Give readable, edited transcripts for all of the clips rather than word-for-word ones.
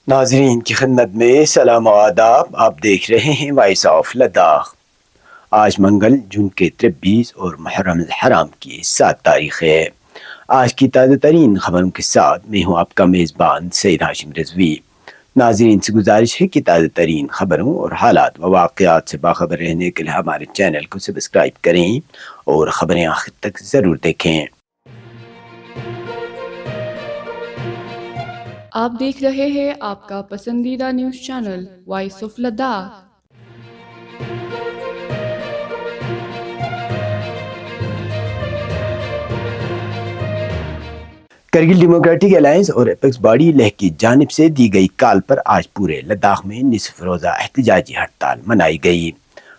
ناظرین کی خدمت میں سلام و آداب. آپ دیکھ رہے ہیں وائس آف لداخ. آج منگل جون کے 23 اور محرم الحرام کی 7 تاریخ ہے. آج کی تازہ ترین خبروں کے ساتھ میں ہوں آپ کا میزبان سید ہاشم رضوی. ناظرین سے گزارش ہے کہ تازہ ترین خبروں اور حالات و واقعات سے باخبر رہنے کے لیے ہمارے چینل کو سبسکرائب کریں اور خبریں آخر تک ضرور دیکھیں. آپ دیکھ رہے ہیں آپ کا پسندیدہ news channel voice of Ladakh. Kargil democratic alliance اور اپیکس باڈی لیہ کی جانب سے دی گئی کال پر آج پورے لداخ میں نصف روزہ احتجاجی ہڑتال منائی گئی.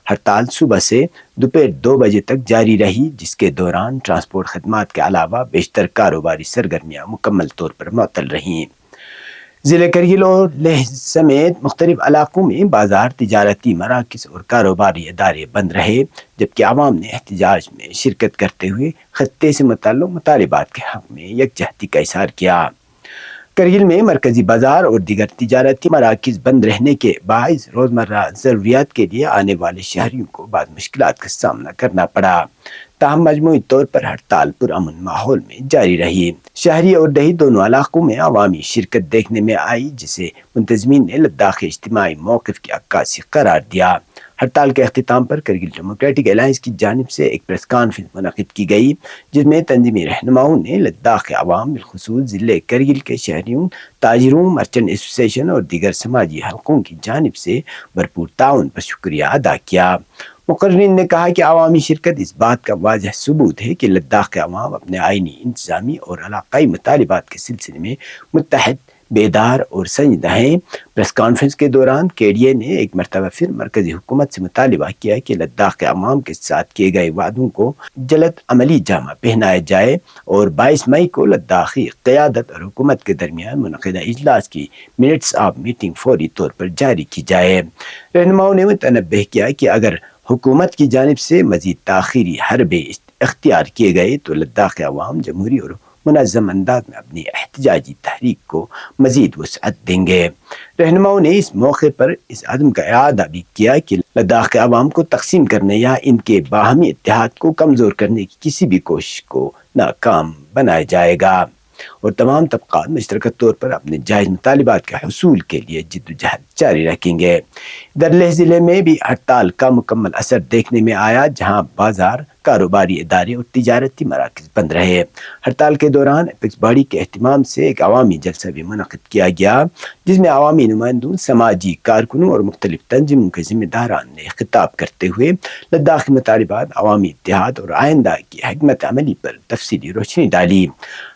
ہڑتال صبح سے دوپہر 2 بجے تک جاری رہی، جس کے دوران ٹرانسپورٹ خدمات کے علاوہ بیشتر کاروباری سرگرمیاں مکمل طور پر معطل رہیں. ضلع کرگل اور لیہ سمیت مختلف علاقوں میں بازار، تجارتی مراکز اور کاروباری ادارے بند رہے، جبکہ عوام نے احتجاج میں شرکت کرتے ہوئے خطے سے متعلق مطالبات کے حق میں یکجہتی کا اظہار کیا. کرگل میں مرکزی بازار اور دیگر تجارتی مراکز بند رہنے کے باعث روزمرہ ضروریات کے لیے آنے والے شہریوں کو بعض مشکلات کا سامنا کرنا پڑا. تاہم مجموعی طور پر ہڑتال پرامن ماحول میں جاری رہی. شہری اور دیہی دونوں علاقوں میں عوامی شرکت دیکھنے میں آئی، جسے منتظمین نے لداخی اجتماعی موقف کی عکاسی قرار دیا. ہڑتال کے اختتام پر کرگل ڈیموکریٹک الائنس کی جانب سے ایک پریس کانفرنس منعقد کی گئی، جس میں تنظیمی رہنماؤں نے لداخ کے عوام، بالخصوص ضلع کرگل کے شہریوں، تاجروں، مرچنٹ ایسوسی ایشن اور دیگر سماجی حلقوں کی جانب سے بھرپور تعاون پر شکریہ ادا کیا. مقررین نے کہا کہ عوامی شرکت اس بات کا واضح ثبوت ہے کہ لداخ کے عوام اپنے آئینی، انتظامی اور علاقائی مطالبات کے سلسلے میں متحد، بیدار اور سنجیدہ ہیں. پریس کانفرنس کے دوران KDA نے ایک مرتبہ پھر مرکزی حکومت سے مطالبہ کیا کہ لداخ کے عوام کے ساتھ کیے گئے وعدوں کو جلد عملی جامہ پہنایا جائے اور 22 مئی کو لداخی قیادت اور حکومت کے درمیان منعقدہ اجلاس کی منٹس آف میٹنگ فوری طور پر جاری کی جائے. رہنماؤں نے متنبہ کیا کہ اگر حکومت کی جانب سے مزید تاخیری حربے اختیار کیے گئے تو لداخ کے عوام جمہوری اور منظم انداز میں اپنی احتجاجی تحریک کو مزید وسعت دیں گے. رہنماؤں نے اس موقع پر اس عزم کا اعادہ بھی کیا کہ لداخ کے عوام کو تقسیم کرنے یا ان کے باہمی اتحاد کو کمزور کرنے کی کسی بھی کوشش کو ناکام بنایا جائے گا اور تمام طبقات مشترکہ طور پر اپنے جائز مطالبات کے حصول کے لیے جدوجہد جاری رکھیں گے. ادھر لیہ ضلع میں بھی ہڑتال کا مکمل اثر دیکھنے میں آیا، جہاں بازار، کاروباری ادارے اور تجارتی مراکز بند رہے. ہڑتال کے دوران اپیکس باڈی کے اہتمام سے ایک عوامی جلسہ بھی منعقد کیا گیا، جس میں عوامی نمائندوں، سماجی کارکنوں اور مختلف تنظیموں کے ذمہ داران نے خطاب کرتے ہوئے لداخی مطالبات، عوامی اتحاد اور آئندہ کی حکمت عملی پر تفصیلی روشنی ڈالی.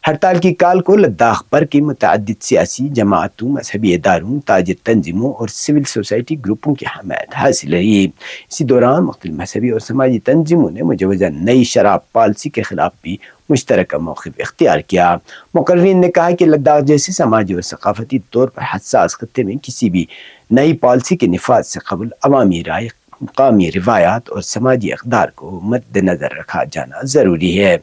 ہڑتال کی کال کو لداخ بھر کی متعدد سیاسی جماعتوں، مذہبی اداروں، تاجر تنظیموں اور سول سوسائٹی گروپوں کی حمایت حاصل رہی. اسی دوران مختلف مذہبی اور سماجی تنظیموں نے مجوزہ نئی شراب پالیسی کے خلاف بھی مشترکہ موقف اختیار کیا. مقررین نے کہا کہ لداخ جیسے سماجی اور ثقافتی طور پر حساس خطے میں کسی بھی نئی پالیسی کے نفاذ سے قبل عوامی رائے، مقامی روایات اور سماجی اقدار کو مد نظر رکھا جانا ضروری ہے.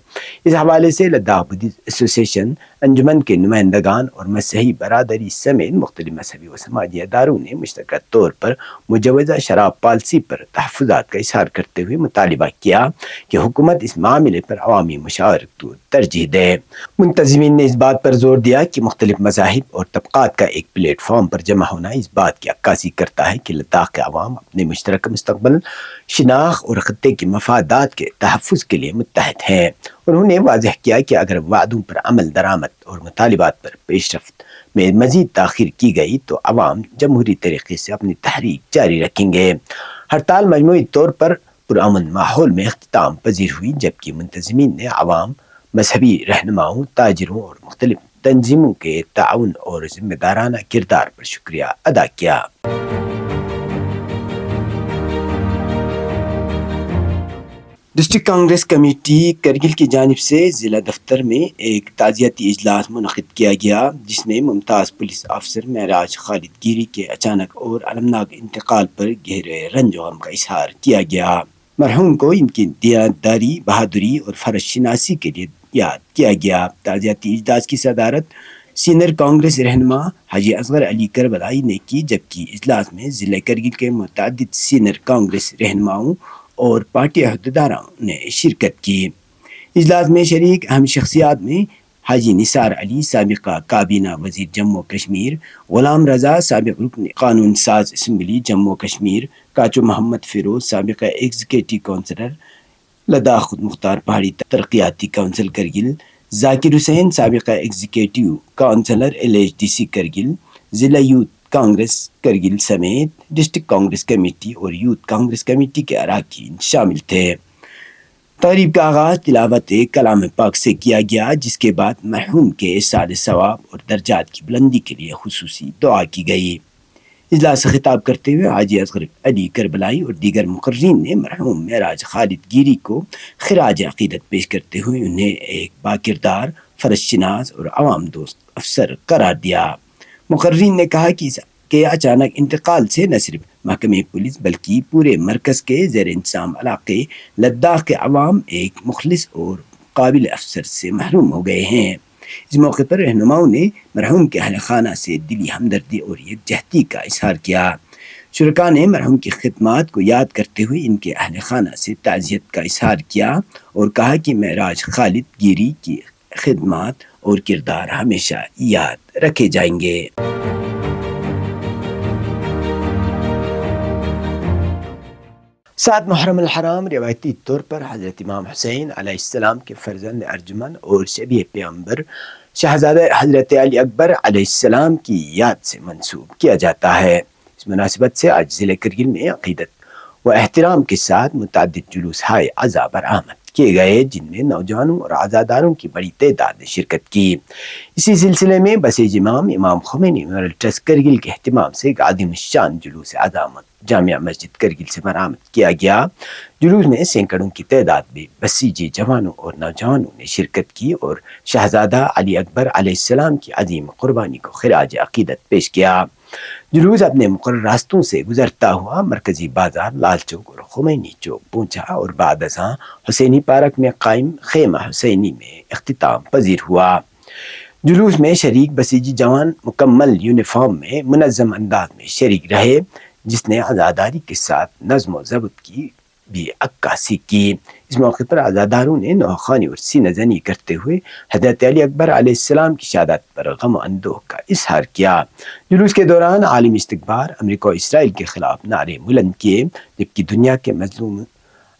اس حوالے سے لداخ بدھسٹ ایسوسی ایشن، انجمن کے نمائندگان اور مسیحی برادری سمیت مختلف مذہبی و سماجی اداروں نے مشترکہ طور پر مجوزہ شراب پالیسی پر تحفظات کا اظہار کرتے ہوئے مطالبہ کیا کہ حکومت اس معاملے پر عوامی مشاورت کو ترجیح دے. منتظمین نے اس بات پر زور دیا کہ مختلف مذاہب اور طبقات کا ایک پلیٹ فارم پر جمع ہونا اس بات کی عکاسی کرتا ہے کہ لداخ کے عوام اپنے مشترکہ مستقبل، شناخت اور خطے کے مفادات کے تحفظ کے لیے متحد ہیں. انہوں نے واضح کیا کہ اگر وعدوں پر عمل درآمد اور مطالبات پر پیش رفت میں مزید تاخیر کی گئی تو عوام جمہوری طریقے سے اپنی تحریک جاری رکھیں گے. ہڑتال مجموعی طور پر پرامن ماحول میں اختتام پذیر ہوئی، جبکہ منتظمین نے عوام، مذہبی رہنماؤں، تاجروں اور مختلف تنظیموں کے تعاون اور ذمہ دارانہ کردار پر شکریہ ادا کیا. ڈسٹرکٹ کانگریس کمیٹی کرگل کی جانب سے ضلع دفتر میں ایک تعزیتی اجلاس منعقد کیا گیا، جس میں ممتاز پولیس افسر معراج خالد گیری کے اچانک اور المناک انتقال پر گہرے رنج و غم کا اظہار کیا گیا. مرحوم کو ان کی دیانتداری، بہادری اور فرض شناسی کے لیے یاد کیا گیا. تعزیتی اجلاس کی صدارت سینئر کانگریس رہنما حاجی اصغر علی کربلائی نے کی، جبکہ اجلاس میں ضلع کرگل کے متعدد سینئر کانگریس رہنماؤں اور پارٹی عہدیداروں نے شرکت کی۔ اجلاس میں شریک اہم شخصیات میں حاجی نثار علی سابق کابینہ وزیر جموں کشمیر، غلام رضا سابق رکن قانون ساز اسمبلی جموں کشمیر، کاچو محمد فیروز سابق ایگزیکٹو کونسلر لداخ خود مختار پہاڑی ترقیاتی کونسل کرگل، ذاکر حسین سابق ایگزیکٹو کونسلر LHDC کرگل، ضلع یوتھ کانگریس کرگل سمیت ڈسٹرکٹ کانگریس کمیٹی اور یوتھ کانگریس کمیٹی کے اراکین شامل تھے۔ تقریب کا آغاز تلاوت کلام پاک سے کیا گیا، جس کے بعد مرحوم کے احصال ثواب اور درجات کی بلندی کے لیے خصوصی دعا کی گئی۔ اجلاس سے خطاب کرتے ہوئے حاجی اصغر علی کربلائی اور دیگر مقررین نے مرحوم معراج خالد گیری کو خراج عقیدت پیش کرتے ہوئے انہیں ایک باکردار، فرض شناس اور عوام دوست افسر قرار دیا۔ مقررین نے کہا کہ اچانک انتقال سے نہ صرف محکمہ پولیس بلکہ پورے مرکز کے زیر انتظام علاقے لداخ کے عوام ایک مخلص اور قابل افسر سے محروم ہو گئے ہیں۔ اس موقع پر رہنماؤں نے مرحوم کے اہل خانہ سے دلی ہمدردی اور یکجہتی کا اظہار کیا۔ شرکاء نے مرحوم کی خدمات کو یاد کرتے ہوئے ان کے اہل خانہ سے تعزیت کا اظہار کیا اور کہا کہ معراج خالد گیری کی خدمات اور کردار ہمیشہ یاد رکھے جائیں گے۔ 7 محرم الحرام روایتی طور پر حضرت امام حسین علیہ السلام کے فرزند ارجمند اور شبیہ پیغمبر شہزادہ حضرت علی اکبر علیہ السلام کی یاد سے منسوب کیا جاتا ہے۔ اس مناسبت سے آج ضلع کرگل میں عقیدت و احترام کے ساتھ متعدد جلوس ہائے عزا برآمد کیے گئے، جن میں نوجوانوں اور عزاداروں کی بڑی تعداد نے شرکت کی۔ اسی سلسلے میں بسیج امام خمینی میموریل ٹرسٹ کرگل کے اہتمام سے ایک عظیم الشان جلوس عزا جامع مسجد کرگل سے برآمد کیا گیا۔ جلوس میں سینکڑوں کی تعداد میں بسیجی جوانوں اور نوجوانوں نے شرکت کی اور شہزادہ علی اکبر علیہ السلام کی عظیم قربانی کو خراج عقیدت پیش کیا۔ جلوس اپنے مقرر راستوں سے گزرتا ہوا مرکزی بازار، لال چوک اور خمینی چوک پہنچا اور بعد ازاں حسینی پارک میں قائم خیمہ حسینی میں اختتام پذیر ہوا۔ جلوس میں شریک بسیجی جوان مکمل یونیفارم میں منظم انداز میں شریک رہے، جس نے عزاداری کے ساتھ نظم و ضبط کی بھی عکاسی کی۔ اس موقع پر عزاداروں نے نوخوانی اور سینہ زنی کرتے ہوئے حضرت علی اکبر علیہ السلام کی شہادت پر غم و اندوہ کا اظہار کیا۔ جلوس کے دوران عالمی استکبار، امریکہ و اسرائیل کے خلاف نعرے بلند کیے، جبکہ دنیا کے مظلوم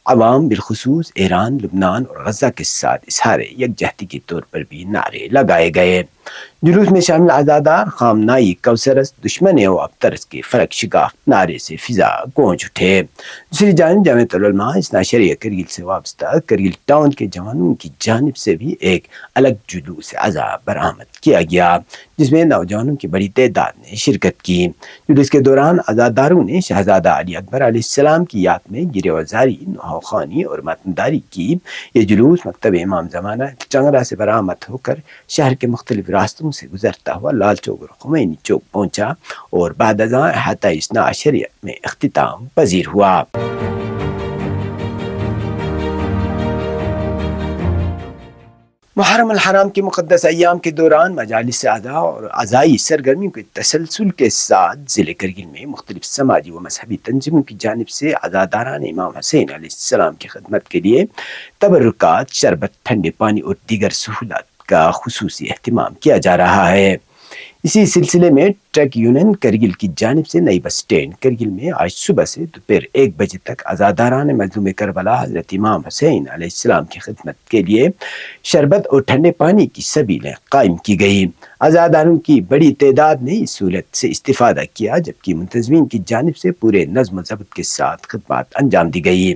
عوام بالخصوص ایران، لبنان اور غزہ کے ساتھ اظہار یکجہتی کے طور پر بھی نعرے لگائے گئے۔ جلوس میں شامل عزادار خامنائی کوثرس دشمن و ابترس کے فرق شگاف نعرے سے فضا گونج اٹھے۔ دوسری جانب جامعۃ العلماء اثنا عشریہ کرگل سے وابستہ کرگل ٹاؤن کے جوانوں کی جانب سے بھی ایک الگ جلوس عزا برآمد کیا گیا، جس میں نوجوانوں کی بڑی تعداد نے شرکت کی۔ جلوس کے دوران عزاداروں نے شہزادہ علی اکبر علیہ السلام کی یاد میں گرہ وزاری، نوخوانی اور ماتمداری کی۔ یہ جلوس مکتب امام زمانہ چنگرا سے برآمد ہو کر شہر کے مختلف راستوں سے گزرتا ہوا لال چوک اور خمینی چوک پہنچا اور بعد ازاں احاطہ اثنا عشریہ میں اختتام پذیر ہوا۔ محرم الحرام کے مقدس ایام کے دوران مجالس اعضاء اور عزائی سرگرمیوں کے تسلسل کے ساتھ ضلع کرگل میں مختلف سماجی و مذہبی تنظیموں کی جانب سے عزاداران امام حسین علیہ السلام کی خدمت کے لیے تبرکات، شربت، ٹھنڈے پانی اور دیگر سہولات کا خصوصی اہتمام کیا جا رہا ہے۔ اسی سلسلے میں ٹرک یونین کرگل کی جانب سے نئی بس اسٹینڈ کرگل میں آج صبح سے دوپہر 1 بجے تک عزاداران مظلوم کربلا حضرت امام حسین علیہ السلام کی خدمت کے لیے شربت اور ٹھنڈے پانی کی سبیلیں قائم کی گئی۔ عزاداروں کی بڑی تعداد نے اس سہولت سے استفادہ کیا، جبکہ منتظمین کی جانب سے پورے نظم و ضبط کے ساتھ خدمات انجام دی گئی۔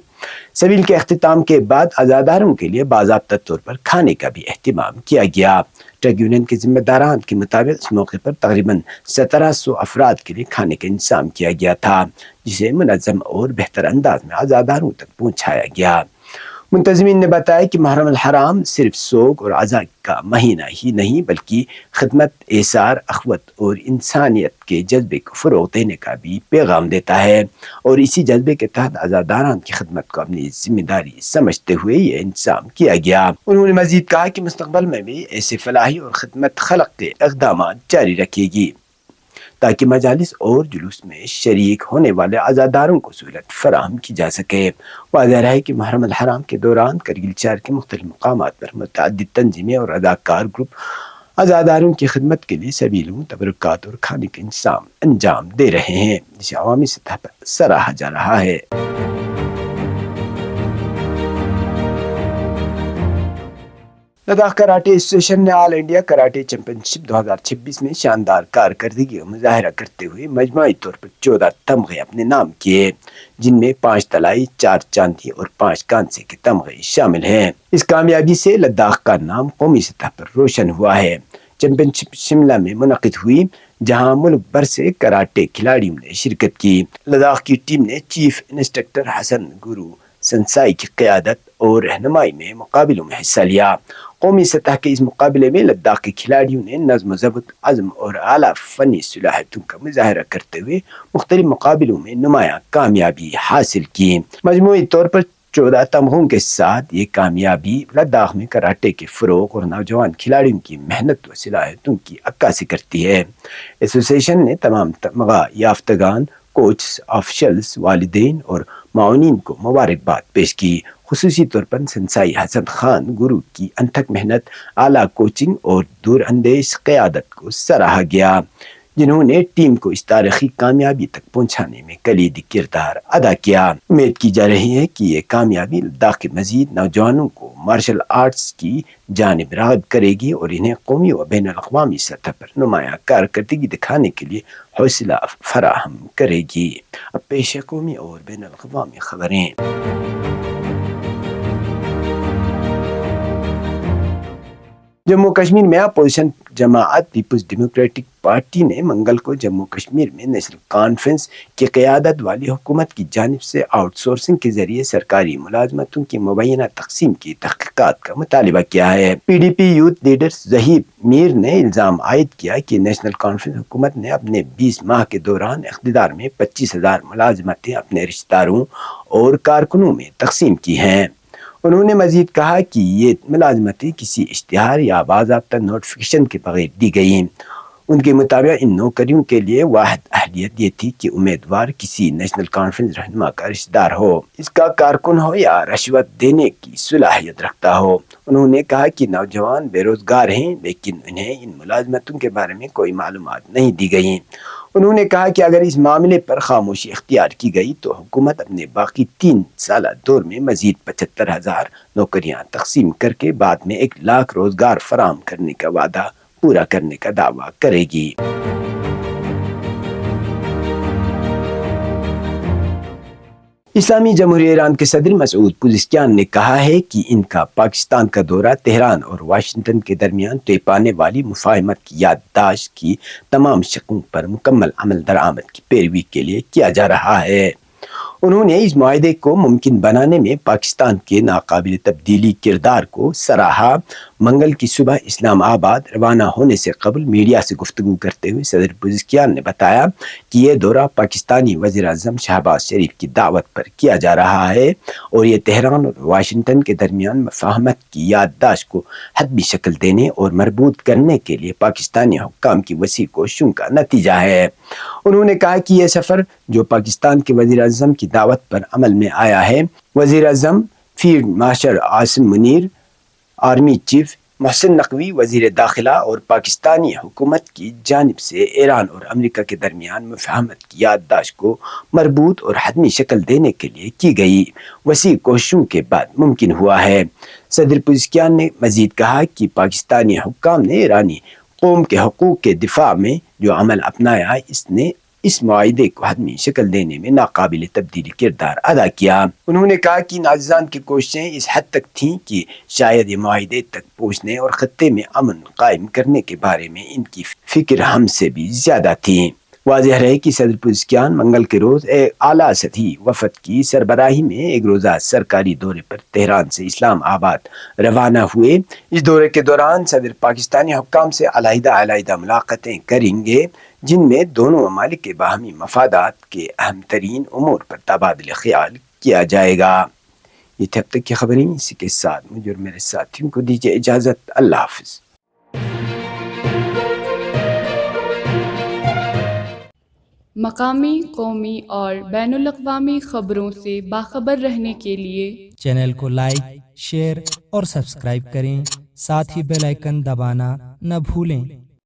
سبیل کے اختتام کے بعد عزاداروں کے لیے باضابطہ طور پر کھانے کا بھی اہتمام کیا گیا۔ ٹرک یونین کے ذمہ داران کے مطابق اس موقع پر تقریباً 1700 افراد کے لیے کھانے کا انتظام کیا گیا تھا، جسے منظم اور بہتر انداز میں عزاداروں تک پہنچایا گیا۔ منتظمین نے بتایا کہ محرم الحرام صرف سوگ اور عزا کا مہینہ ہی نہیں بلکہ خدمت، ایثار، اخوت اور انسانیت کے جذبے کو فروغ دینے کا بھی پیغام دیتا ہے، اور اسی جذبے کے تحت عزاداران کی خدمت کو اپنی ذمہ داری سمجھتے ہوئے یہ انتظام کیا گیا۔ انہوں نے مزید کہا کہ مستقبل میں بھی ایسے فلاحی اور خدمت خلق کے اقدامات جاری رکھے گی تاکہ مجالس اور جلوس میں شریک ہونے والے عزاداروں کو سہولت فراہم کی جا سکے۔ واضح رہے کہ محرم الحرام کے دوران کرگل شہر کے مختلف مقامات پر متعدد تنظیمیں اور اداکار گروپ عزاداروں کی خدمت کے لیے سبیلوں، تبرکات اور کھانے کے انتظام انجام دے رہے ہیں، جسے عوامی سطح پر سراہا جا رہا ہے۔ لداخ کراٹے ایسوسی ایشن نے آل انڈیا کراٹے چیمپئن شپ 2026 میں شاندار کارکردگی کا مظاہرہ کرتے ہوئے مجموعی طور پر 14 تمغے اپنے نام کیے، جن میں 5 طلائی، 4 چاندی اور 5 کانسے کے تمغے شامل ہیں۔ اس کامیابی سے لداخ کا نام قومی سطح پر روشن ہوا ہے۔ چیمپئن شپ شملہ میں منعقد ہوئی، جہاں ملک بھر سے کراٹے کھلاڑیوں نے شرکت کی۔ لداخ کی ٹیم نے چیف انسٹرکٹر حسن گورو سنسائی کی قیادت اور رہنمائی میں مقابلوں میں حصہ لیا۔ قومی سطح کے اس مقابلے میں لداخ کے کھلاڑیوں نے نظم و ضبط، عزم اور اعلیٰ فنی صلاحیتوں کا مظاہرہ کرتے ہوئے مختلف مقابلوں میں نمایاں کامیابی حاصل کی۔ مجموعی طور پر 14 تمغوں کے ساتھ یہ کامیابی لداخ میں کراٹے کے فروغ اور نوجوان کھلاڑیوں کی محنت و صلاحیتوں کی عکاسی کرتی ہے۔ ایسوسی ایشن نے تمام تمغہ یافتگان، کوچز، آفیشلز، والدین اور معاونین کو مبارکباد پیش کی۔ خصوصی طور پر سنسائی حسن خان گورو کی انتھک محنت، اعلیٰ کوچنگ اور دور اندیش قیادت کو سراہا گیا، جنہوں نے ٹیم کو اس تاریخی کامیابی تک پہنچانے میں کلیدی کردار ادا کیا۔ امید کی جا رہی ہے کہ یہ کامیابی لداخ کے مزید نوجوانوں کو مارشل آرٹس کی جانب راغب کرے گی اور انہیں قومی و بین الاقوامی سطح پر نمایاں کارکردگی دکھانے کے لیے حوصلہ فراہم کرے گی۔ اب پیش ہے قومی اور بین الاقوامی خبریں۔ جموں کشمیر میں اپوزیشن جماعت پیپلز ڈیموکریٹک پارٹی نے منگل کو جموں کشمیر میں نیشنل کانفرنس کی قیادت والی حکومت کی جانب سے آؤٹ سورسنگ کے ذریعے سرکاری ملازمتوں کی مبینہ تقسیم کی تحقیقات کا مطالبہ کیا ہے۔ P D P youth leader Zahir Mir نے الزام عائد کیا کہ نیشنل کانفرنس حکومت نے اپنے 20 ماہ کے دوران اقتدار میں 25,000 ملازمتیں اپنے رشتہ داروں اور کارکنوں میں تقسیم کی ہیں۔ انہوں نے مزید کہا کہ یہ ملازمتیں کسی اشتہار یا باضابطہ نوٹیفیکیشن کے بغیر دی گئیں۔ ان کے مطابق ان نوکریوں کے لیے واحد اہلیت یہ تھی کہ امیدوار کسی نیشنل کانفرنس رہنما کا رشتہ دار ہو، اس کا کارکن ہو یا رشوت دینے کی صلاحیت رکھتا ہو۔ انہوں نے کہا کہ نوجوان بے روزگار ہیں لیکن انہیں ان ملازمتوں کے بارے میں کوئی معلومات نہیں دی گئیں۔ انہوں نے کہا کہ اگر اس معاملے پر خاموشی اختیار کی گئی تو حکومت اپنے باقی 3 سالہ دور میں مزید 75,000 نوکریاں تقسیم کر کے بعد میں 1,00,000 روزگار فراہم کرنے کا وعدہ پورا کرنے کا دعویٰ کرے گی۔ اسلامی جمہوریہ ایران کے صدر مسعود پزشکیان نے کہا ہے کہ ان کا پاکستان کا دورہ تہران اور واشنگٹن کے درمیان طے پانے والی مفاہمت کی یادداشت کی تمام شقوں پر مکمل عمل درآمد کی پیروی کے لیے کیا جا رہا ہے۔ انہوں نے اس معاہدے کو ممکن بنانے میں پاکستان کے ناقابل تبدیلی کردار کو سراہا۔ منگل کی صبح اسلام آباد روانہ ہونے سے قبل میڈیا سے گفتگو کرتے ہوئے صدر پزشکیان نے بتایا کہ یہ دورہ پاکستانی وزیر اعظم شہباز شریف کی دعوت پر کیا جا رہا ہے اور یہ تہران اور واشنگٹن کے درمیان مفاہمت کی یادداشت کو حتمی شکل دینے اور مربوط کرنے کے لیے پاکستانی حکام کی وسیع کوششوں کا نتیجہ ہے۔ انہوں نے کہا کہ یہ سفر جو پاکستان کے وزیر اعظم کی دعوت پر عمل میں آیا ہے، وزیر اعظم field marshal Asim Munir, army chief Mohsin Naqvi, وزیر داخلہ اور پاکستانی حکومت کی جانب سے ایران اور امریکہ کے درمیان مفاہمت کی یادداشت کو مربوط اور حتمی شکل دینے کے لیے کی گئی وسیع کوششوں کے بعد ممکن ہوا ہے۔ صدر پزشکیان نے مزید کہا کہ پاکستانی حکام نے ایرانی قوم کے حقوق کے دفاع میں جو عمل اپنایا، اس نے اس معاہدے کو حتمی شکل دینے میں ناقابل تبدیلی کردار ادا کیا۔ انہوں نے کہا کہ ناظران کی کوششیں اس حد تک تھیں کہ شاید یہ معاہدے تک پہنچنے اور خطے میں امن قائم کرنے کے بارے میں ان کی فکر ہم سے بھی زیادہ تھی۔ واضح رہے کہ صدر پزشکیان منگل کے روز ایک اعلیٰ سطحی وفد کی سربراہی میں ایک روزہ سرکاری دورے پر تہران سے اسلام آباد روانہ ہوئے۔ اس دورے کے دوران صدر پاکستانی حکام سے علیحدہ ملاقاتیں کریں گے، جن میں دونوں ممالک کے باہمی مفادات کے اہم ترین امور پر تبادلہ خیال کیا جائے گا۔ یہ تھی اب تک کی خبریں، اسی کے ساتھ مجھے اور میرے ساتھیوں کو دیجیے اجازت۔ اللہ حافظ۔ مقامی، قومی اور بین الاقوامی خبروں سے باخبر رہنے کے لیے چینل کو لائک، شیئر اور سبسکرائب کریں، ساتھ ہی بیل آئیکن دبانا نہ بھولیں۔